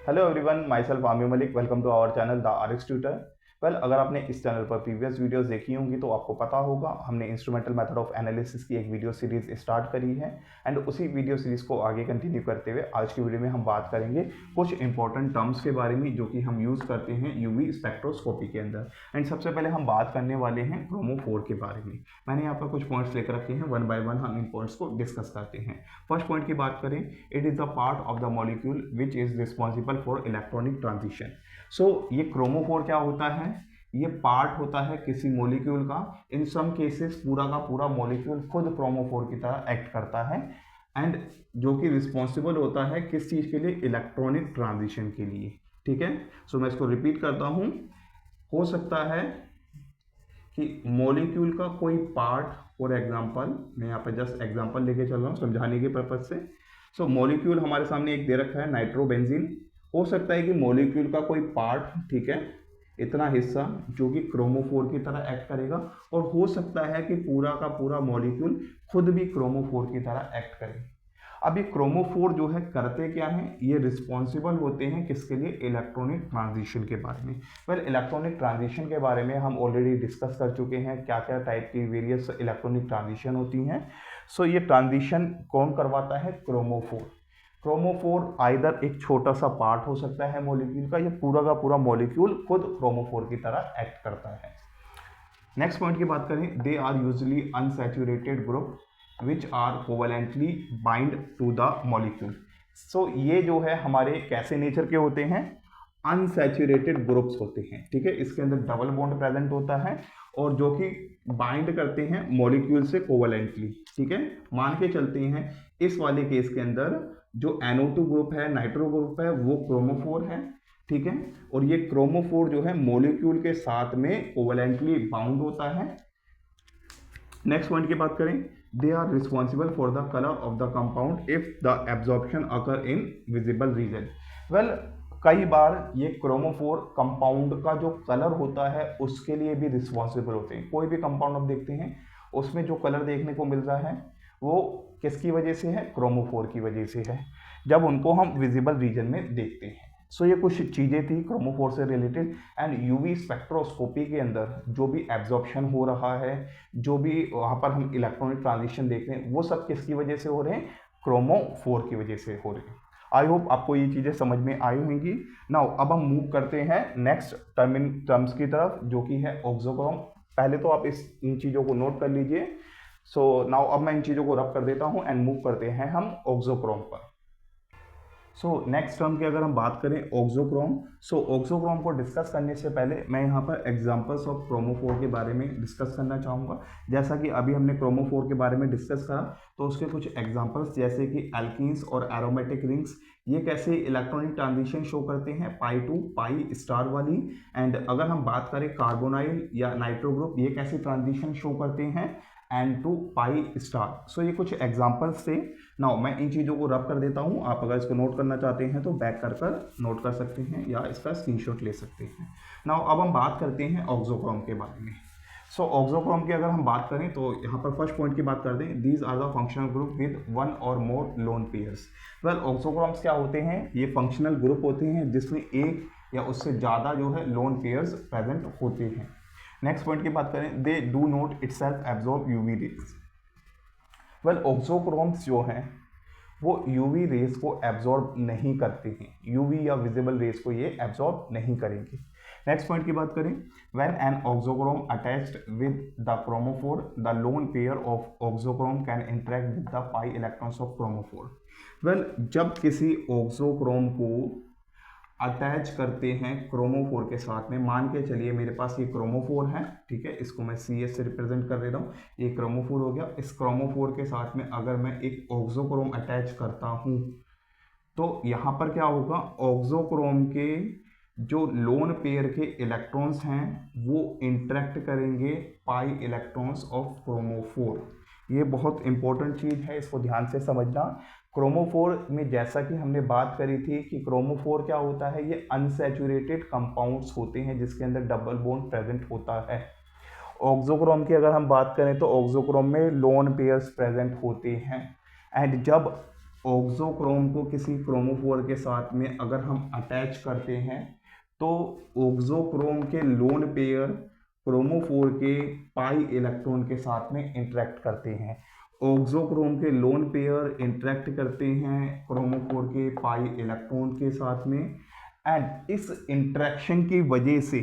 Hello everyone, myself Aamir Malik. Welcome to our channel the RX tutor. Well, अगर आपने इस channel पर previous videos देखी होंगी तो आपको पता होगा हमने इंस्ट्रूमेंटल मेथड ऑफ एनालिसिस की एक वीडियो सीरीज स्टार्ट करी है एंड उसी वीडियो सीरीज को आगे कंटिन्यू करते हुए आज की वीडियो में हम बात करेंगे कुछ इंपॉर्टेंट टर्म्स के बारे में जो कि हम यूज़ करते हैं यूवी स्पेक्ट्रोस्कोपी के अंदर। एंड सबसे पहले हम बात करने वाले हैं क्रोमोफोर के बारे में। मैंने यहाँ पर कुछ पॉइंट्स लेकर रखे हैं, वन बाय वन हम इन पॉइंट्स को डिस्कस करते हैं। फर्स्ट पॉइंट की बात करें, it is the part of the molecule which is responsible for electronic transition. So ये क्रोमोफोर क्या होता है? ये पार्ट होता है किसी मॉलिक्यूल का। इन सम केसेस पूरा का पूरा मॉलिक्यूल खुद क्रोमोफोर की तरह एक्ट करता है एंड जो कि रिस्पॉन्सिबल होता है किस चीज़ के लिए? इलेक्ट्रॉनिक ट्रांजिशन के लिए। ठीक है, सो मैं इसको रिपीट करता हूँ। हो सकता है कि मॉलिक्यूल का कोई पार्ट, फॉर एग्जांपल मैं यहाँ पर जस्ट एग्जांपल लेके चल रहा हूँ समझाने के पर्पज से। सो मॉलिक्यूल हमारे सामने एक दे रखा है नाइट्रोबेंजीन। हो सकता है कि मॉलिक्यूल का कोई पार्ट, ठीक है, इतना हिस्सा जो कि क्रोमोफोर की तरह एक्ट करेगा, और हो सकता है कि पूरा का पूरा मॉलिक्यूल खुद भी क्रोमोफोर की तरह एक्ट करे। अब ये क्रोमोफोर जो है करते क्या हैं? ये रिस्पॉन्सिबल होते हैं किसके लिए? इलेक्ट्रॉनिक ट्रांजिशन के बारे में। वेल, इलेक्ट्रॉनिक ट्रांजिशन के बारे में हम ऑलरेडी डिस्कस कर चुके हैं, क्या क्या टाइप की वेरियस इलेक्ट्रॉनिक ट्रांजिशन होती हैं। सो ये ट्रांजिशन कौन करवाता है? क्रोमोफोर। क्रोमोफोर आइदर एक छोटा सा पार्ट हो सकता है मॉलिक्यूल का, या पूरा का पूरा मॉलिक्यूल खुद क्रोमोफोर की तरह एक्ट करता है। नेक्स्ट पॉइंट की बात करें, they are usually unsaturated group which are covalently bind to the molecule. So ये जो है हमारे कैसे नेचर के होते हैं? अनसैचुरेटेड ग्रुप्स होते हैं। ठीक है, इसके अंदर डबल बॉन्ड प्रेजेंट होता है और जो कि बाइंड करते हैं मॉलिक्यूल से कोवलेंटली। ठीक है, मान के चलते हैं इस वाले केस के अंदर जो NO2 ग्रुप है, नाइट्रो ग्रुप है, वो क्रोमोफोर है। ठीक है, और ये क्रोमोफोर जो है मॉलिक्यूल के साथ में कोवलेंटली बाउंड होता है। नेक्स्ट पॉइंट की बात करें, they are responsible for the colour of the compound if the absorption occur in visible region. Well, कई बार ये क्रोमोफोर कंपाउंड का जो कलर होता है उसके लिए भी रिस्पॉन्सिबल होते हैं। कोई भी कंपाउंड आप देखते हैं उसमें जो कलर देखने को मिल रहा है वो किसकी वजह से है? क्रोमोफोर की वजह से है, जब उनको हम विजिबल रीजन में देखते हैं। सो ये कुछ चीज़ें थी क्रोमोफोर से रिलेटेड। एंड यूवी स्पेक्ट्रोस्कोपी के अंदर जो भी एब्जॉर्प्शन हो रहा है, जो भी वहाँ पर हम इलेक्ट्रॉनिक ट्रांजिशन देख रहे हैं, वो सब किसकी वजह से हो रहे हैं? क्रोमोफोर की वजह से हो रहे हैं। आई होप आपको ये चीज़ें समझ में आई होंगी। नाउ अब हम मूव करते हैं नेक्स्ट टर्म्स की तरफ, जो कि है ऑक्सोक्रोम। पहले तो आप इन चीज़ों को नोट कर लीजिए। सो नाउ अब मैं इन चीज़ों को रब कर देता हूँ एंड मूव करते हैं हम ऑक्सोक्रोम पर। सो नेक्स्ट टर्म की अगर हम बात करें ऑक्सोक्रोम, सो ऑक्सोक्रोम को डिस्कस करने से पहले मैं यहाँ पर एग्जांपल्स ऑफ क्रोमोफोर के बारे में डिस्कस करना चाहूँगा। जैसा कि अभी हमने क्रोमोफोर के बारे में डिस्कस करा, तो उसके कुछ एग्जांपल्स जैसे कि एल्कीन्स और एरोमेटिक रिंग्स, ये कैसे इलेक्ट्रॉनिक ट्रांजिशन शो करते हैं पाई टू पाई स्टार वाली। एंड अगर हम बात करें कार्बोनाइल या नाइट्रो ग्रुप, ये कैसे ट्रांजिशन शो करते हैं N टू पाई स्टार। सो ये कुछ एग्जाम्पल्स थे। नाउ मैं इन चीज़ों को रब कर देता हूँ। आप अगर इसको नोट करना चाहते हैं तो बैक कर कर नोट कर सकते हैं या इसका स्क्रीनशॉट ले सकते हैं। नाउ अब हम बात करते हैं ऑक्सोक्रोम के बारे में। सो ऑक्सोक्रोम की अगर हम बात करें तो यहाँ पर फर्स्ट पॉइंट की बात कर दें, these are the functional group with one or more lone pairs. Well, auxochromes क्या होते हैं? ये फंक्शनल ग्रुप होते हैं जिसमें एक या उससे ज़्यादा जो है लोन पेयर्स प्रेजेंट होते हैं। नेक्स्ट पॉइंट की बात करें, they do not itself absorb UV rays. Well, auxochromes जो हैं वो यूवी रेज को एब्जॉर्ब नहीं करते हैं, यूवी या विजिबल रेज को ये एब्जॉर्ब नहीं करेंगे। नेक्स्ट पॉइंट की बात करें, when an auxochrome attached with the chromophore the lone pair of auxochrome can interact with the pi electrons of chromophore. Well, जब किसी ऑक्सोक्रोम को अटैच करते हैं क्रोमोफोर के साथ में, मान के चलिए मेरे पास ये क्रोमोफोर है, ठीक है, इसको मैं CS से रिप्रेजेंट कर दे रहा हूँ, ये क्रोमोफोर हो गया। इस क्रोमोफोर के साथ में अगर मैं एक ऑक्सोक्रोम अटैच करता हूँ तो यहाँ पर क्या होगा? ऑक्सोक्रोम के जो लोन पेयर के इलेक्ट्रॉन्स हैं वो इंटरेक्ट करेंगे पाई इलेक्ट्रॉन्स ऑफ क्रोमोफोर। ये बहुत इंपॉर्टेंट चीज़ है, इसको ध्यान से समझना। क्रोमोफोर में जैसा कि हमने बात करी थी कि क्रोमोफोर क्या होता है, ये अनसैचुरेटेड कंपाउंड्स होते हैं जिसके अंदर डबल बॉन्ड प्रेजेंट होता है। ऑक्सोक्रोम की अगर हम बात करें तो ऑक्सोक्रोम में लोन पेयर्स प्रेजेंट होते हैं। एंड जब ऑक्सोक्रोम को किसी क्रोमोफोर के साथ में अगर हम अटैच करते हैं तो ऑक्सोक्रोम के लोन पेयर क्रोमोफोर के पाई इलेक्ट्रॉन के साथ में इंटरेक्ट करते हैं। ऑक्सोक्रोम के लोन पेयर इंटरेक्ट करते हैं क्रोमोफोर के पाई इलेक्ट्रॉन के साथ में, एंड इस इंटरेक्शन की वजह से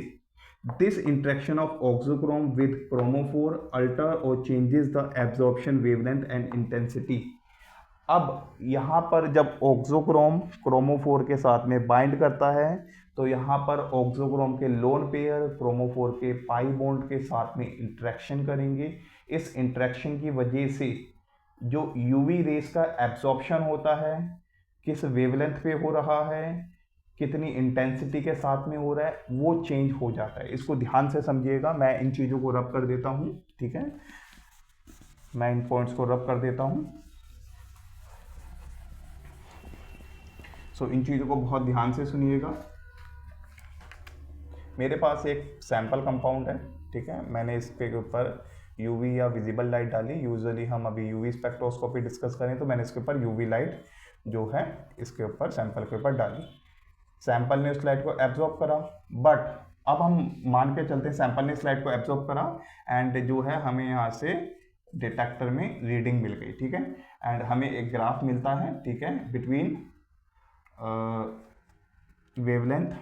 this interaction of auxochrome with chromophore alter or changes the absorption wavelength and intensity. अब यहाँ पर जब ऑक्सोक्रोम क्रोमोफोर के साथ में बाइंड करता है तो यहाँ पर ऑक्सोक्रोम के लोन पेयर क्रोमोफोर के पाई बॉन्ड के साथ में इंटरेक्शन करेंगे। इस इंटरेक्शन की वजह से जो यूवी रेस का एब्जॉर्प्शन होता है, किस वेवलेंथ पे हो रहा है, कितनी इंटेंसिटी के साथ में हो रहा है, वो चेंज हो जाता है। इसको ध्यान से समझिएगा, मैं इन चीज़ों को रब कर देता हूँ, ठीक है, मैं इन पॉइंट्स को रब कर देता हूँ। सो इन चीज़ों को बहुत ध्यान से सुनिएगा। मेरे पास एक सैंपल कंपाउंड है, ठीक है, मैंने इसके ऊपर यूवी या विजिबल लाइट डाली। यूजुअली हम अभी यूवी स्पेक्ट्रोस्कोपी डिस्कस करें तो मैंने इसके ऊपर यूवी लाइट जो है इसके ऊपर सैंपल के ऊपर डाली। सैंपल ने उस लाइट को एब्जॉर्ब करा, बट अब हम मान के चलते हैं सैंपल ने इस लाइट को एब्जॉर्ब करा एंड जो है हमें यहाँ से डिटेक्टर में रीडिंग मिल गई, ठीक है, एंड हमें एक ग्राफ मिलता है, ठीक है, बिटवीन वेवलेंथ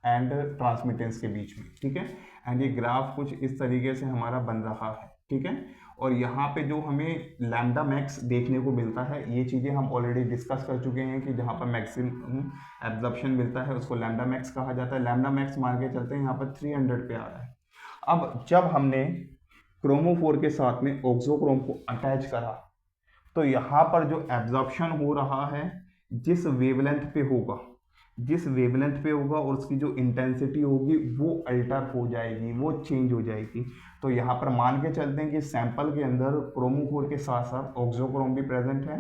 एंड ट्रांसमिटेंस के बीच में, ठीक है, एंड ये ग्राफ कुछ इस तरीके से हमारा बन रहा है, ठीक है। और यहाँ पे जो हमें लैम्डा मैक्स देखने को मिलता है, ये चीज़ें हम ऑलरेडी डिस्कस कर चुके हैं कि जहाँ पर मैक्सिमम एब्जॉर्प्शन मिलता है उसको लैम्डा मैक्स कहा जाता है। लैम्डा मैक्स मान के चलते हैं यहाँ पर 300 पे आ रहा है। अब जब हमने क्रोमोफोर के साथ में ऑक्सोक्रोम को अटैच करा तो यहाँ पर जो एब्जॉर्प्शन हो रहा है जिस वेवलेंथ पे होगा और उसकी जो इंटेंसिटी होगी वो अल्टर हो जाएगी, वो चेंज हो जाएगी। तो यहाँ पर मान के चलते हैं कि सैंपल के अंदर क्रोमोफोर के साथ साथ ऑक्सोक्रोम भी प्रेजेंट है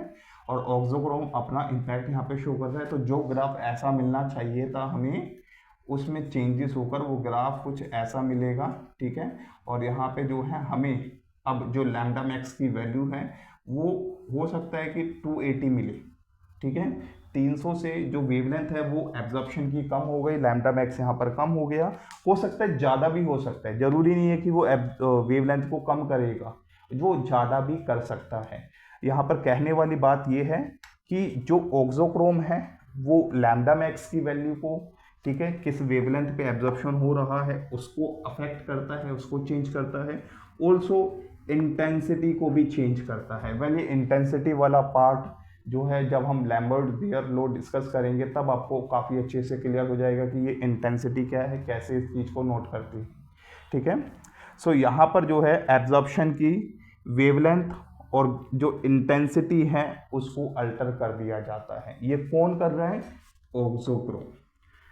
और ऑक्सोक्रोम अपना इम्पैक्ट यहाँ पे शो कर रहा है। तो जो ग्राफ ऐसा मिलना चाहिए था हमें, उसमें चेंजेस होकर वो ग्राफ कुछ ऐसा मिलेगा, ठीक है। और यहाँ पे जो है हमें अब जो लैम्डा मैक्स की वैल्यू है वो हो सकता है कि 280 मिले, ठीक है। 300 से जो वेवलेंथ है वो एब्जॉर्प्शन की कम हो गई, लैम्डा मैक्स यहाँ पर कम हो गया। हो सकता है ज़्यादा भी हो सकता है, ज़रूरी नहीं है कि वो वेवलेंथ को कम करेगा, वो ज़्यादा भी कर सकता है। यहाँ पर कहने वाली बात ये है कि जो ऑक्सोक्रोम है वो लैम्डा मैक्स की वैल्यू को, ठीक है, किस वेवलेंथ पे एब्जॉर्प्शन हो रहा है उसको अफेक्ट करता है, उसको चेंज करता है। ऑल्सो इंटेंसिटी को भी चेंज करता है। वेल ये इंटेंसिटी वाला पार्ट जो है जब हम लैम्बर्ट बेयर लॉ डिस्कस करेंगे तब आपको काफ़ी अच्छे से क्लियर हो जाएगा कि ये इंटेंसिटी क्या है, कैसे इस चीज़ को नोट करती है, ठीक है। सो यहाँ पर जो है एब्जॉर्प्शन की वेवलेंथ और जो इंटेंसिटी है उसको अल्टर कर दिया जाता है। ये कौन कर रहा है? ऑक्सोक्रोम।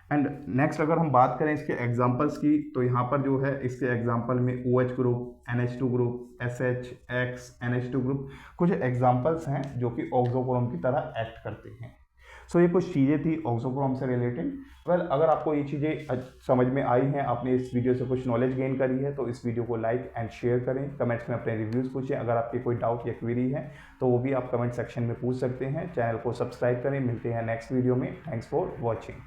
एंड नेक्स्ट अगर हम बात करें इसके एग्जांपल्स की तो यहाँ पर जो है इसके एग्जांपल में OH group, NH2 group, SH, X, NH2 group कुछ एग्जांपल्स हैं जो कि ऑक्सोक्रोम की तरह एक्ट करते हैं। सो ये कुछ चीज़ें थी ऑक्सोक्रोम से रिलेटेड। वेल अगर आपको ये चीज़ें समझ में आई हैं, आपने इस वीडियो से कुछ नॉलेज गेन करी है, तो इस वीडियो को लाइक एंड शेयर करें। कमेंट्स में अपने रिव्यूज़ पूछें। अगर आपकी कोई डाउट या क्वेरी है तो वो भी आप कमेंट सेक्शन में पूछ सकते हैं। चैनल को सब्सक्राइब करें। मिलते हैं नेक्स्ट वीडियो में। Thanks for watching.